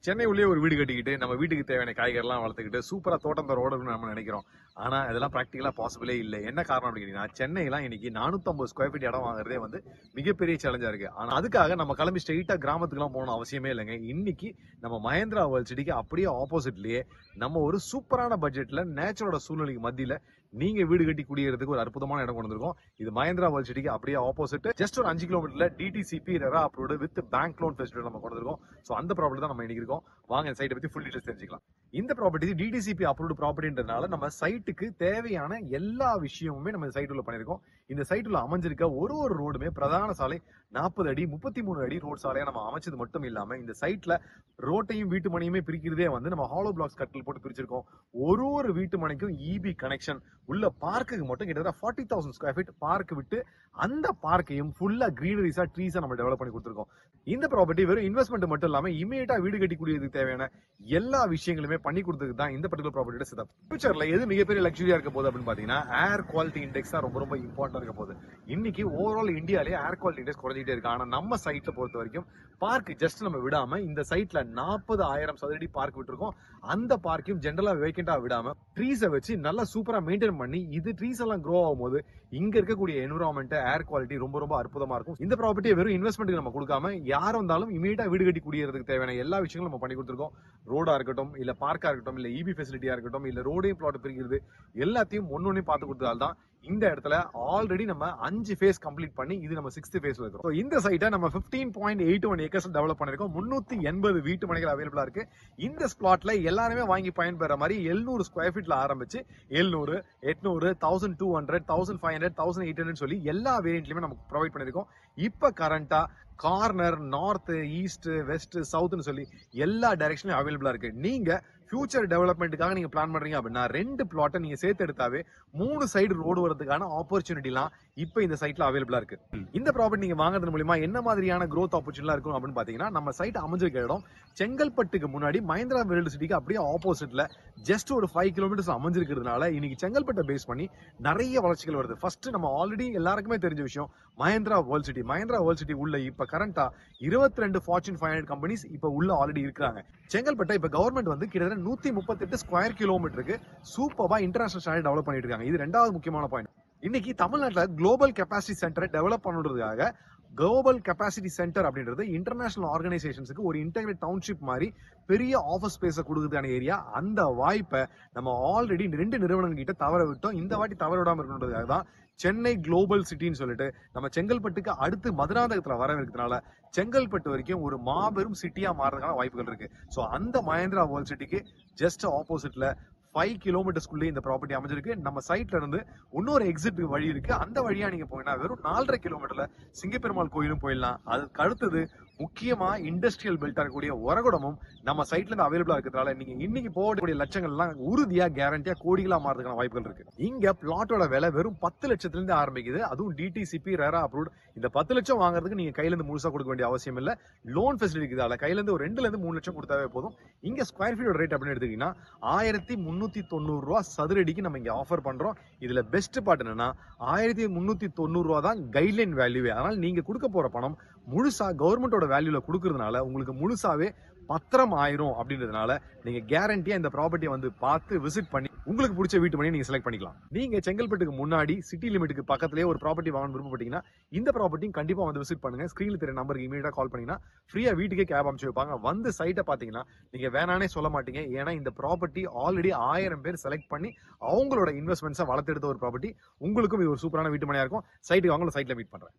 சென்னை உள்ளே ஒரு வீடு கட்டிக்கிட்டு நம்ம வீட்டுக்கு தேவையான காய்கறிலாம் வளர்த்துக்கிட்டு சூப்பரா தோட்டம் தர ஓடணும்னு நம்ம நினைக்கிறோம். ஆனா இதெல்லாம் பிராக்டிகலா பாசிபிளே இல்லை. என்ன காரணம் அப்படின்னா சென்னைலாம் இன்னைக்கு 450 ஸ்கொயர் ஃபீட் இடம் வாங்குறதே வந்து மிகப்பெரிய சேலஞ்சா இருக்கு. ஆனா அதுக்காக நம்ம கிளம்பி ஸ்ட்ரெயிட்டா கிராமத்துக்குலாம் போகணும் அவசியமே இல்லைங்க. இன்னைக்கு நம்ம மஹேந்திரா வேர்ல்ட் சிட்டிக்கு அப்படியே ஆப்போசிட்லயே நம்ம ஒரு சூப்பரான பட்ஜெட்ல நேச்சரோட சூழ்நிலைக்கு மத்தியில நீங்க வீடு கட்டி குடியேறதுக்கு ஒரு அற்புதமான இடம் கொண்டு வந்திருக்கோம். இது மஹேந்திரா வேர்ல்ட் சிட்டிக்கு அப்படியே ஆப்போசிட் ஜஸ்ட் ஒரு 5 கிலோமீட்டர்ல DTCP RERA approved with bank loan facility நம்ம கொண்டு வந்திருக்கோம். சோ அந்த ப்ராப்பர்ட்டி தான் நம்ம இன்னைக்கு இருக்கோம். வாங்க இந்த சைட்டை பத்தி ஃபுல் டீடைல்ஸ் தெரிஞ்சுக்கலாம். இந்த ப்ராப்பர்ட்டி டிடிசிபி அப்ரூவ்டு ப்ராப்பர்ட்டின்றதுனால நம்ம சைட்டுக்கு தேவையான எல்லா விஷயமுமே நம்ம சைட் உள்ள பண்ணிருக்கோம். இந்த சைட் உள்ள அமைஞ்சிருக்க ஒரு ரோடுமே பிரதான சாலை 40 அடி 33 அடி ரோட் சாலையா நம்ம அமைச்சது மட்டும் இல்லாம இந்த சைட்ல ரோட்டையும் வீட்டு மனையுமே பிரிக்கிறதே வந்து நம்ம ஹாலோ பிளாக்ஸ் கட்டில் போட்டு பிரிச்சிருக்கோம். ஒரு வீட்டு மனைக்கும் இபி கனெக்ஷன் உள்ள பார்க்குக்கு மட்டும் கிட்டத்தட்ட 40,000 ஸ்கொயர் ஃபீட் பார்க் விட்டு அந்த பார்க்கையும் ஃபுல்லா கிரீனரிஸா ட்ரீஸா நம்ம டெவலப் பண்ணி கொடுத்துருக்கோம். இந்த ப்ராப்பர்ட்டி வெறும் இன்வெஸ்ட்மெண்ட் மட்டும் இல்லாம இமீடியட்டா வீடு கட்டி கூடியதுக்கு தேவையான எல்லா விஷயங்களுமே பண்ணி கொடுத்ததுக்கு தான் இந்த பர்டிகுலர் ப்ராப்பர்ட்டியோட செட்டப். ஃபியூச்சர்ல எது மிகப்பெரிய லக்ஸரியா இருக்க போகுது அப்படின்னு பாத்தீங்கன்னா ஏர் குவாலிட்டி இண்டெக்ஸ் தான் ரொம்ப இம்பார்ட்டன்ட் இருக்க போகுது. இன்னைக்கு ஓவரால் இந்தியாலே ஏர் குவாலிட்டி இண்டெக்ஸ் குறைஞ்சிட்டே இருக்கு. ஆனா நம்ம சைட்ல பொறுத்த வரைக்கும் பார்க் ஜஸ்ட் நம்ம விடாம இந்த சைட்ல 40,000 சதுரடி பார்க் விட்டுருக்கோம். அந்த பார்க்கையும் ஜென்ரலா வேக்கண்டா விடாம ட்ரீஸை வச்சு நல்லா சூப்பரா மெயின்டைன் பண்ணி இது ட்ரீஸ் எல்லாம் க்ரோ ஆகும் போது இங்க இருக்கக்கூடிய என்விரான்மெண்ட் ஏர் குவாலிட்டி ரொம்ப அற்புதமா இருக்கும். இந்த ப்ராப்பர்ட்டியை வெறும் இன்வெஸ்ட்மெண்ட் நம்ம கொடுக்காம யாரும் வந்தாலும் இமீடியட்டா வீடு கட்டி குடியேறதுக்கு தேவையான எல்லா விஷயங்களும் நம்ம பண்ணி கொடுத்துருக்கோம். ரோடா இருக்கட்டும், இல்ல பார்க்கா இருக்கட்டும், இல்ல இபி ஃபெசிலிட்டியா இருக்கட்டும், இல்ல ரோடையும் பிளாட் பிரிக்கிறது எல்லாத்தையும் ஒன்னொன்னு பார்த்து கொடுத்ததால் தான் இந்த இடத்துல ஆல்ரெடி நம்ம 5 ஃபேஸ் கம்ப்ளீட் பண்ணி இது நம்ம 6th ஃபேஸ்ல இருக்கோம். இந்த சைட்டை நம்ம 15.81 ஏக்கர்ஸ் டெவலப் பண்ணிருக்கோம். 380 வீட்டு மனைகள் அவைலபிளா இருக்கு. இந்த ஸ்பாட்ல எல்லாருமே வாங்கி பயன்பெற மாதிரி 700 ஸ்கொயர் ஃபீட்ல ஆரம்பிச்சு 700, 800, 1200, 1500, 1800 சொல்லி எல்லா வேரியன்ட்லயுமே நமக்கு ப்ரொவைட் பண்ணிருக்கோம். இப்ப கரண்டா கார்னர், நார்த், ஈஸ்ட், வெஸ்ட், சவுத்னு சொல்லி எல்லா டைரக்ஷன்லயும் அவைலபிளா இருக்கு. நீங்க ஃபியூச்சர் டெவலப்மெண்ட்டுக்காக நீங்க பிளான் பண்றீங்க அப்படின்னா 2 பிளாட்டை நீங்க சேர்த்து எடுத்தாவே 3 சைடு ரோடு வரதுக்கான ஆப்பர்ச்சுனிட்டிலாம் இப்ப இந்த சைட்ல அவைலபிளா இருக்கு. இந்த ப்ராப்பர்ட்டி நீங்க வாங்குறது மூலமா என்ன மாதிரியான growth ஆப்பர்ச்சுனிட்டி இருக்கும் அப்படின்னு பாத்தீங்கன்னா நம்ம சைட் அமைஞ்சிருக்க இடம் செங்கல்பட்டுக்கு முன்னாடி மஹேந்திரா வேர்ல்ட் சிட்டிக்கு அப்படியே ஆப்போசிட்ல ஜஸ்ட் ஒரு 5 கிலோமீட்டர்ஸ் அமைஞ்சிருக்கிறதுனால இன்னைக்கு செங்கல்பட்டை பேஸ் பண்ணி நிறைய வளர்ச்சிகள் வருது. ஃபர்ஸ்ட் நம்ம ஆல்ரெடி எல்லாருக்குமே தெரிஞ்ச விஷயம் Mahindra world city. Mahindra world city உள்ள இப்ப கரண்டா 22 ஃபார்ச்சூன் 500 கம்பெனிஸ் இப்ப உள்ள ஆல்ரெடி இருக்காங்க. செங்கல்பட்டை இப்ப கவர்மெண்ட் வந்து கிட்டத்தட்ட 138 ஸ்கொயர் கிலோமீட்டருக்கு சூப்பரா இன்டர்நேஷனல் ஸ்டாண்டர்ட் டெவலப் பண்ணிட்டு இருக்காங்க. இது ரெண்டாவது முக்கியமான பாயிண்ட். இன்னைக்கு தமிழ்நாட்டில் குளோபல் கெப்பாசிட்டி சென்டரை டெவலப் பண்ணுறதுக்காக குளோபல் கெப்பாசிட்டி சென்டர் அப்படின்றது இன்டர்நேஷனல் ஆர்கனைசேஷன்ஸுக்கு ஒரு இன்டெகிரேட் டவுன்ஷிப் மாதிரி பெரிய ஆஃபீஸ் ஸ்பேஸை கொடுக்குறதான ஏரியா. அந்த வாய்ப்பை நம்ம ஆல்ரெடி 2 நிறுவனங்கள் கிட்ட தவற விட்டோம். இந்த வாட்டி தவற விடாம இருக்கணுன்றதுக்காக தான் சென்னை குளோபல் சிட்டின்னு சொல்லிட்டு நம்ம செங்கல்பட்டுக்கு அடுத்து மதுராந்தகத்துல வர இருக்கிறதுனால செங்கல்பட்டு வரைக்கும் ஒரு மாபெரும் சிட்டியா மாறதுக்கான வாய்ப்புகள் இருக்கு. சோ அந்த மஹேந்திரா வேர்ல்ட் சிட்டிக்கு ஜஸ்ட் ஆப்போசிட்ல 5 கிலோமீட்டர்ஸ்குள்ளே இந்த ப்ராப்பர்ட்டி அமைஞ்சிருக்கு. நம்ம சைட்ல இருந்து இன்னொரு எக்ஸிட் வழி இருக்கு. அந்த வழியா நீங்க போயினா வெறும் 4.5 கிலோமீட்டர்ல சிங்கப்பெருமாள் கோயிலும் போயிடலாம். அதுக்கு அடுத்தது முக்கியமா இண்டஸ்ட்ரியல் பெல்ட்டா இருக்கக்கூடிய ஒரகுடமும் நம்ம சைட்ல இருந்து அவைலபிளா இருக்கிறதுனால நீங்க இன்னைக்கு போகக்கூடிய லட்சங்கள் எல்லாம் உறுதியா கேரண்டியா கோடிகளா மாறதுக்கான வாய்ப்புகள் இருக்கு. இங்க பிளாட்டோட விலை வெறும் 10 லட்சத்துல இருந்து ஆரம்பிக்குது. அதுவும் டிடிசிபி ரெரா அப்ரூவ்ட். இந்த 10 லட்சம் வாங்குறதுக்கு நீங்க கையில இருந்து முழுசா கொடுக்க வேண்டிய அவசியம் இல்ல. லோன் ஃபெசிலிட்டி இருக்குதால கையில இருந்து ஒரு 2ல இருந்து 3 லட்சம் கொடுத்தாவே போதும். இங்க ஸ்கொயர் ஃபீட்டோட ரேட் அப்படின்னு எடுத்தீங்கன்னா 1390 ரூபா சதுரடிக்கு நம்ம இங்க ஆஃபர் பண்றோம். இதுல பெஸ்ட் பார்ட் என்னன்னா 1390 ரூபா தான் கைட்லைன் வேல்யூவே. அதனால நீங்க கொடுக்க போற பணம் முழுசா கவர்மெண்டோட வேல்யூல கொடுக்கறதுனால உங்களுக்கு முழுசாவே பத்திரம் ஆயிரும். அப்படின்றதுனால நீங்க கேரண்டியா இந்த ப்ராப்பர்ட்டியை வந்து பார்த்து விசிட் பண்ணி உங்களுக்கு பிடிச்ச வீட்டு மணியை நீங்க செலக்ட் பண்ணிக்கலாம். நீங்க செங்கல்பட்டுக்கு முன்னாடி சிட்டி லிமிட்டுக்கு பக்கத்துலயே ஒரு ப்ராப்பர்ட்டி வாங்கணும் விருப்பப்பட்டீங்கன்னா இந்த ப்ராப்பர்ட்டியும் கண்டிப்பா வந்து விசிட் பண்ணுங்க. ஸ்கிரீன்ல தெரிய நம்பருக்கு இமீடியட்டா கால் பண்ணீங்கன்னா ஃப்ரீயா வீட்டுக்கே கேப் அனுப்பிச்சு வைப்பாங்க. வந்து சைட்டை பாத்தீங்கன்னா நீங்க வேணானே சொல்ல மாட்டீங்க. ஏன்னா இந்த ப்ராப்பர்ட்டி ஆல்ரெடி 1000 பேர் செலக்ட் பண்ணி அவங்களோட இன்வெஸ்ட்மெண்ட்ஸை வளர்த்தெடுத்த ஒரு ப்ராப்பர்ட்டி. உங்களுக்கும் இது ஒரு சூப்பரான வீட்டு மனையா இருக்கும். சைட்டுக்கு அவங்கள சைட்ல மீட் பண்றேன்.